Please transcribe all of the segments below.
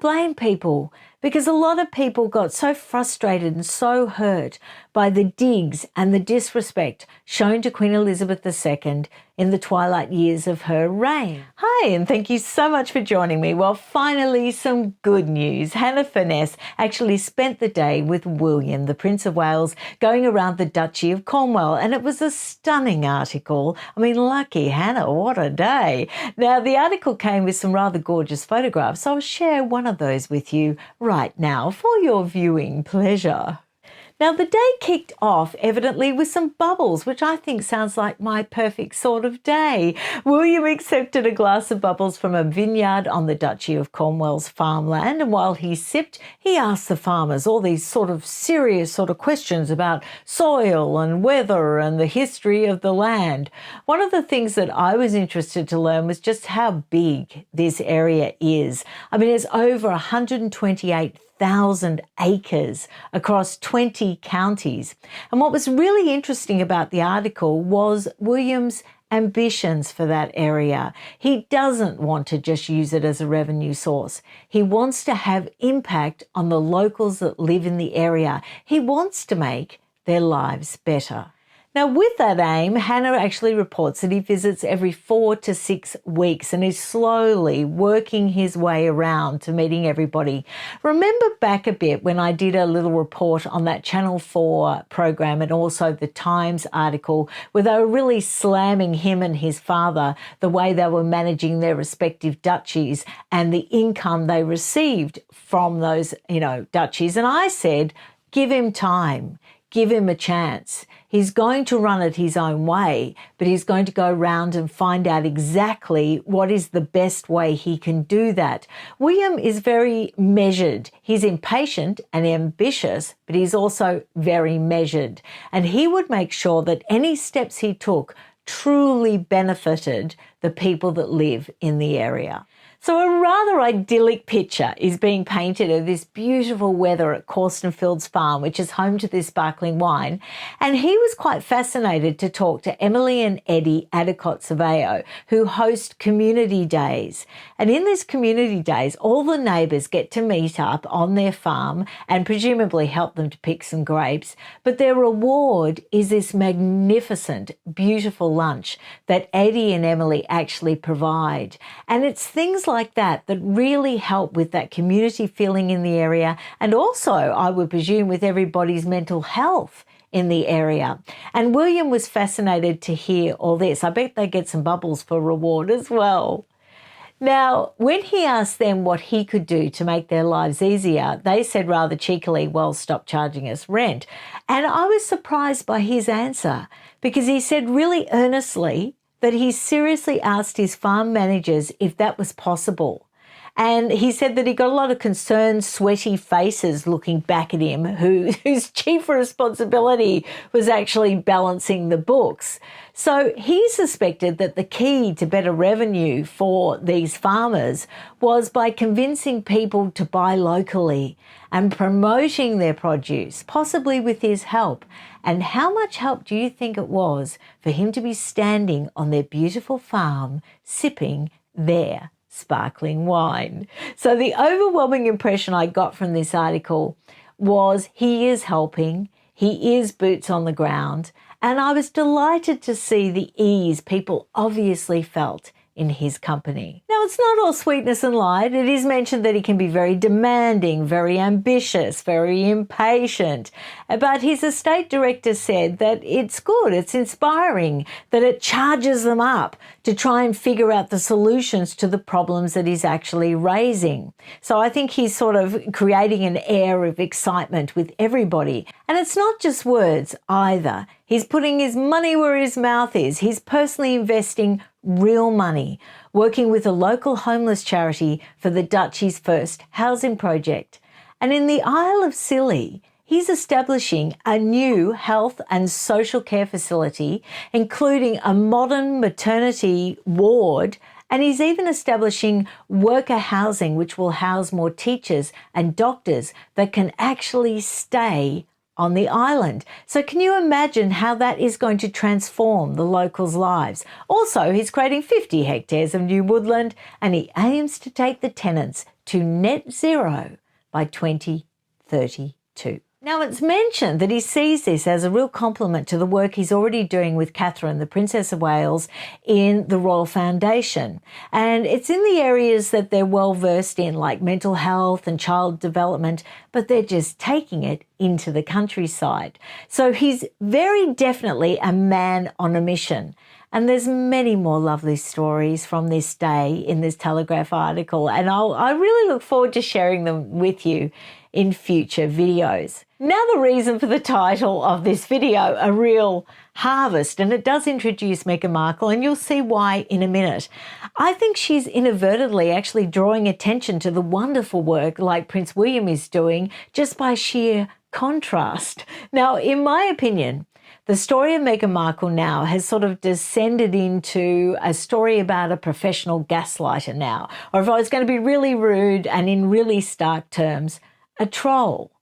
blame people, because a lot of people got so frustrated and so hurt by the digs and the disrespect shown to Queen Elizabeth II in the twilight years of her reign. Hi, and thank you so much for joining me. Well, finally, some good news. Hannah Furness actually spent the day with William, the Prince of Wales, going around the Duchy of Cornwall, and it was a stunning article. I mean, lucky Hannah, what a day. Now, the article came with some rather gorgeous photographs, so I'll share one of those with you right now for your viewing pleasure. Now, the day kicked off evidently with some bubbles, which I think sounds like my perfect sort of day. William accepted a glass of bubbles from a vineyard on the Duchy of Cornwall's farmland, and while he sipped, he asked the farmers all these sort of serious sort of questions about soil and weather and the history of the land. One of the things that I was interested to learn was just how big this area is. I mean, it's over 128,000 acres across 20 counties. And what was really interesting about the article was William's ambitions for that area. He doesn't want to just use it as a revenue source. He wants to have impact on the locals that live in the area. He wants to make their lives better. Now, with that aim, Hannah actually reports that he visits every 4 to 6 weeks and is slowly working his way around to meeting everybody. Remember back a bit when I did a little report on that Channel 4 program and also the Times article where they were really slamming him and his father, the way they were managing their respective duchies and the income they received from those, duchies. And I said, give him time. Give him a chance. He's going to run it his own way, but he's going to go around and find out exactly what is the best way he can do that. William is very measured. He's impatient and ambitious, but he's also very measured. And he would make sure that any steps he took truly benefited the people that live in the area. So a rather idyllic picture is being painted of this beautiful weather at Corstenfield's farm, which is home to this sparkling wine. And he was quite fascinated to talk to Emily and Eddie Addicott Surveyor, who host community days. And in these community days, all the neighbours get to meet up on their farm and presumably help them to pick some grapes. But their reward is this magnificent, beautiful lunch that Eddie and Emily actually provide. And it's things like that really help with that community feeling in the area, and also, I would presume, with everybody's mental health in the area. And William was fascinated to hear all this. I bet they get some bubbles for reward as well. Now, when he asked them what he could do to make their lives easier, they said rather cheekily, well, stop charging us rent. And I was surprised by his answer, because he said really earnestly that he seriously asked his farm managers if that was possible. And he said that he got a lot of concerned, sweaty faces looking back at him whose chief responsibility was actually balancing the books. So he suspected that the key to better revenue for these farmers was by convincing people to buy locally and promoting their produce, possibly with his help. And how much help do you think it was for him to be standing on their beautiful farm sipping their sparkling wine? So the overwhelming impression I got from this article was he is helping, he is boots on the ground, and I was delighted to see the ease people obviously felt in his company. Now, it's not all sweetness and light. It is mentioned that he can be very demanding, very ambitious, very impatient. But his estate director said that it's good, it's inspiring, that it charges them up to try and figure out the solutions to the problems that he's actually raising. So I think he's sort of creating an air of excitement with everybody. And it's not just words either. He's putting his money where his mouth is. He's personally investing real money, working with a local homeless charity for the Duchy's first housing project. And in the Isle of Scilly, he's establishing a new health and social care facility, including a modern maternity ward, and he's even establishing worker housing, which will house more teachers and doctors that can actually stay on the island. So can you imagine how that is going to transform the locals' lives? Also, he's creating 50 hectares of new woodland, and he aims to take the tenants to net zero by 2032. Now, it's mentioned that he sees this as a real compliment to the work he's already doing with Catherine, the Princess of Wales, in the Royal Foundation. And it's in the areas that they're well versed in, like mental health and child development, but they're just taking it into the countryside. So he's very definitely a man on a mission. And there's many more lovely stories from this day in this Telegraph article, and I really look forward to sharing them with you in future videos. Now, the reason for the title of this video, A Real Harvest, and it does introduce Meghan Markle, and you'll see why in a minute. I think she's inadvertently actually drawing attention to the wonderful work like Prince William is doing just by sheer contrast. Now, in my opinion, the story of Meghan Markle now has sort of descended into a story about a professional gaslighter now, or if I was going to be really rude and in really stark terms, a troll.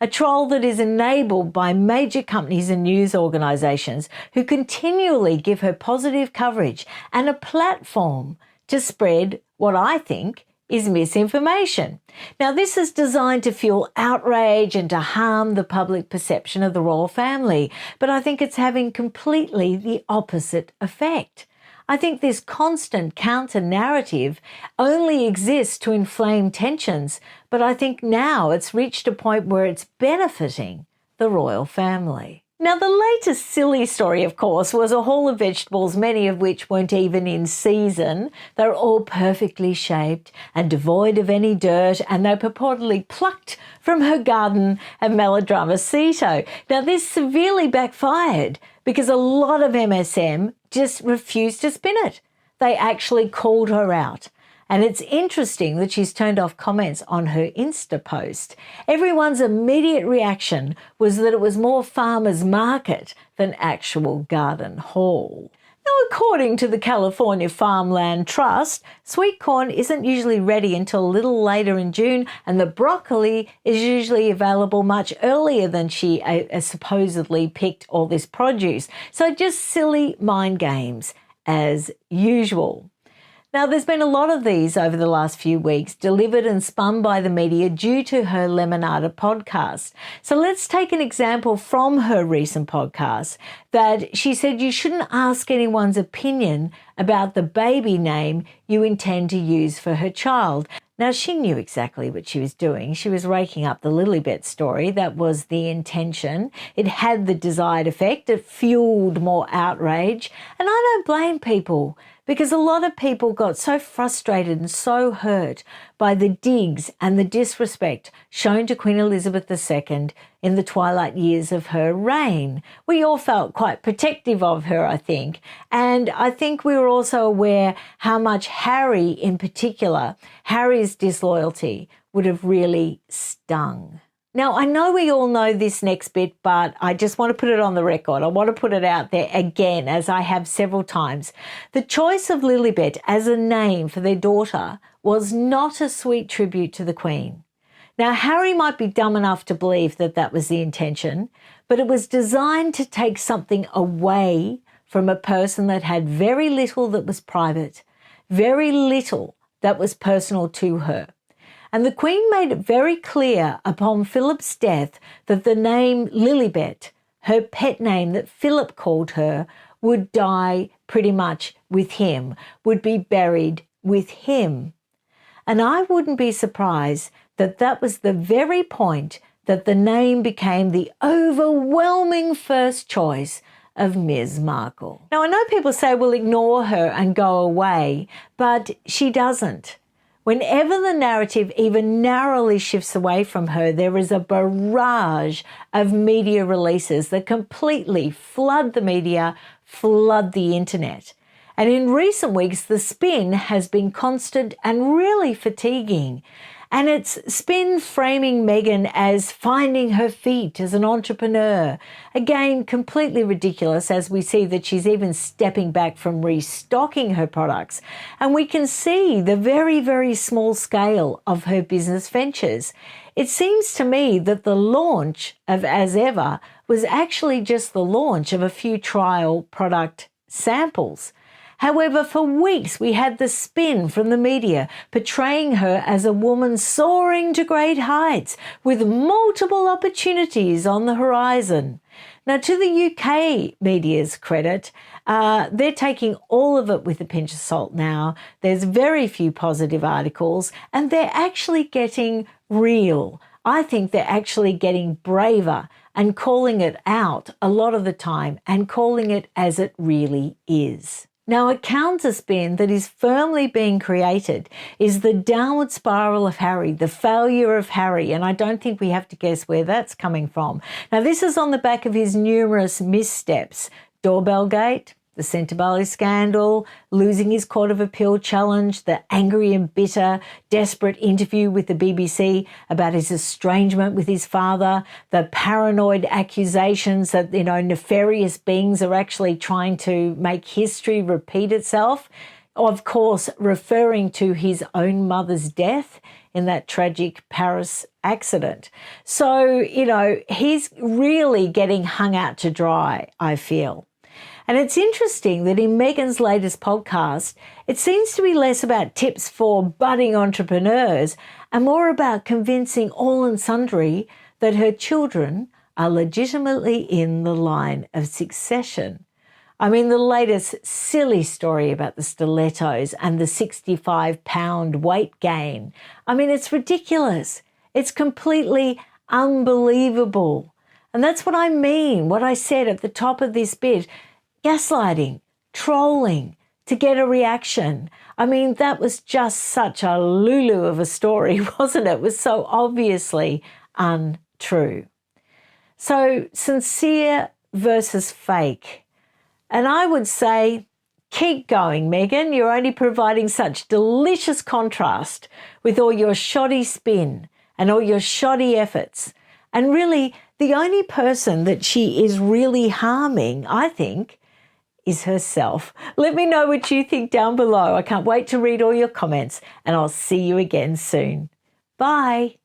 A troll that is enabled by major companies and news organisations who continually give her positive coverage and a platform to spread what I think is misinformation. Now, this is designed to fuel outrage and to harm the public perception of the royal family, but I think it's having completely the opposite effect. I think this constant counter-narrative only exists to inflame tensions, but I think now it's reached a point where it's benefiting the royal family. Now, the latest silly story, of course, was a haul of vegetables, many of which weren't even in season. They're all perfectly shaped and devoid of any dirt, and they're purportedly plucked from her garden at Melodramacito. Now, this severely backfired because a lot of MSM just refused to spin it. They actually called her out. And it's interesting that she's turned off comments on her Insta post. Everyone's immediate reaction was that it was more farmer's market than actual garden haul. Now, according to the California Farmland Trust, sweet corn isn't usually ready until a little later in June, and the broccoli is usually available much earlier than she supposedly picked all this produce. So just silly mind games as usual. Now, there's been a lot of these over the last few weeks, delivered and spun by the media due to her Lemonada podcast. So let's take an example from her recent podcast that she said you shouldn't ask anyone's opinion about the baby name you intend to use for her child. Now, she knew exactly what she was doing. She was raking up the Lilibet story. That was the intention. It had the desired effect. It fueled more outrage. And I don't blame people, because a lot of people got so frustrated and so hurt by the digs and the disrespect shown to Queen Elizabeth II in the twilight years of her reign. We all felt quite protective of her, I think. And I think we were also aware how much Harry in particular, Harry's disloyalty would have really stung. Now, I know we all know this next bit, but I just want to put it on the record. I want to put it out there again, as I have several times. The choice of Lilibet as a name for their daughter was not a sweet tribute to the Queen. Now, Harry might be dumb enough to believe that that was the intention, but it was designed to take something away from a person that had very little that was private, very little that was personal to her. And the Queen made it very clear upon Philip's death that the name Lilibet, her pet name that Philip called her, would die pretty much with him, would be buried with him. And I wouldn't be surprised that that was the very point that the name became the overwhelming first choice of Ms. Markle. Now, I know people say we'll ignore her and go away, but she doesn't. Whenever the narrative even narrowly shifts away from her, there is a barrage of media releases that completely flood the media, flood the internet. And in recent weeks, the spin has been constant and really fatiguing. And it's spin framing Meghan as finding her feet as an entrepreneur. Again, completely ridiculous, as we see that she's even stepping back from restocking her products. And we can see the very, very small scale of her business ventures. It seems to me that the launch of As Ever was actually just the launch of a few trial product samples. However, for weeks we had the spin from the media portraying her as a woman soaring to great heights with multiple opportunities on the horizon. Now, to the UK media's credit, they're taking all of it with a pinch of salt now. There's very few positive articles, and they're actually getting real. I think they're actually getting braver and calling it out a lot of the time and calling it as it really is. Now, a counterspin that is firmly being created is the downward spiral of Harry, the failure of Harry, and I don't think we have to guess where that's coming from. Now, this is on the back of his numerous missteps: doorbell gate, the Centrebelli scandal, losing his Court of Appeal challenge, the angry and bitter, desperate interview with the BBC about his estrangement with his father, the paranoid accusations that, nefarious beings are actually trying to make history repeat itself. Of course, referring to his own mother's death in that tragic Paris accident. So, he's really getting hung out to dry, I feel. And it's interesting that in Meghan's latest podcast, it seems to be less about tips for budding entrepreneurs and more about convincing all and sundry that her children are legitimately in the line of succession. I mean, the latest silly story about the stilettos and the 65-pound weight gain. I mean, it's ridiculous. It's completely unbelievable. And that's what I mean, what I said at the top of this bit. Gaslighting, trolling, to get a reaction. I mean, that was just such a lulu of a story, wasn't it? It was so obviously untrue. So sincere versus fake. And I would say, keep going, Meghan. You're only providing such delicious contrast with all your shoddy spin and all your shoddy efforts. And really, the only person that she is really harming, I think, is herself. Let me know what you think down below. I can't wait to read all your comments, and I'll see you again soon. Bye.